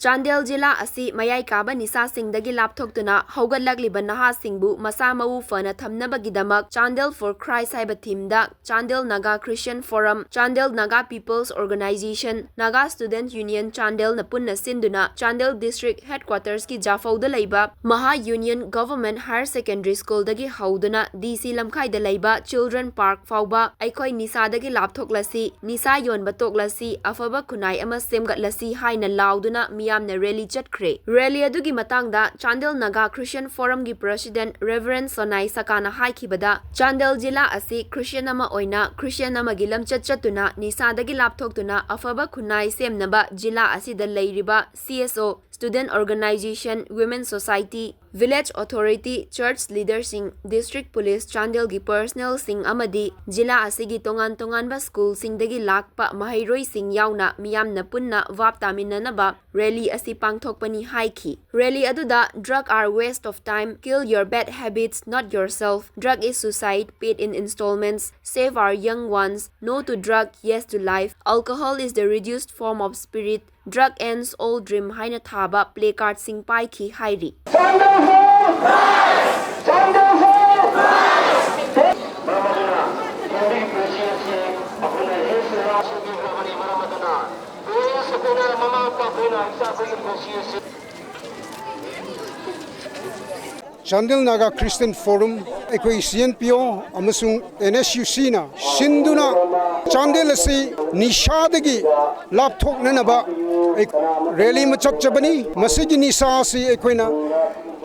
Chandel jila asi mayai kaba nisa singdagi lapthoktuna haugatlakliba naha singbu masa mau fana thamnabagidamak Chandel for Christ haiba thimda Chandel Naga Christian Forum, Chandel Naga People's Organization, Naga Student Union Chandel na punna sinduna Chandel District Headquarters ki Jafauda laiba Maha Union Government Higher Secondary School dagi hauduna DC Lamkhaida laiba Children Park fauba aikoi nisa dagi lapthoklasi nisa yonba toklasi afaba khunai ama semgatlasi haina lauduna miyamna rally Cahtkhre. Rally adugi matangda Chandel Naga Christian Forum gi President Reverend Sonai Sakana haikibada Chandel jila asi Christian ama oina Christian ama gilam chatchatuna nisa dagi lapthoktuna afaba khunai semnaba jila asida leiriba CSO Student Organization, Women's Society, Village Authority, Church Leaders sing, District Police Chandel gi personnel sing amadi jila asigi tongan ba school sing dagi lakpa mahairoi sing yauna miyamna punna vap taminanaba rally asi pangthokpani haiki. Rally aduda drug are waste of time, kill your bad habits, not yourself. Drug is suicide, paid in installments. Save our young ones. No to drug, yes to life. Alcohol is the reduced form of spirit. Drug ends all dream haina thaba placard sing pai ki hairi. Chandel Naga Christian Forum, ekoi CNPO, amasung NSUC na sinduna Chandel asi nishadagi laptop nanaba rally machat chabani masigi nisa asi ekoi na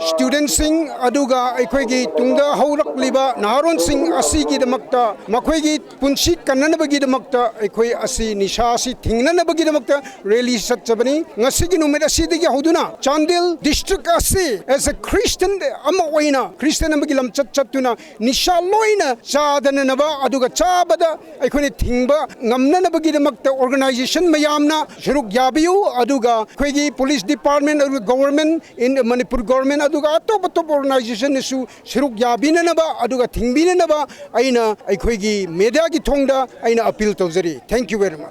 student sing aduga ekoi gi tungda haurak liba naharon sing asi gi damakta makoi gi punsi kananabagi damakta ekoi asi nisha asi thingnanabagi damakta rally sat chabani ngasigi numeda sidigi hauduna Chandel district asi as a Christian ama oina Christian amagi lam chatchatuna nisha loina chadana naba aduga chabada ekoi thingba ngamnanabagi damakta organization mayamna shuruk yabiu aduga ekoi gi police department or government in Manipur government aduga atop organization isu shuruk yabina naba aduga thingbina naba aina ekoi gi media gi thongda aina appeal tawjari. Thank you very much.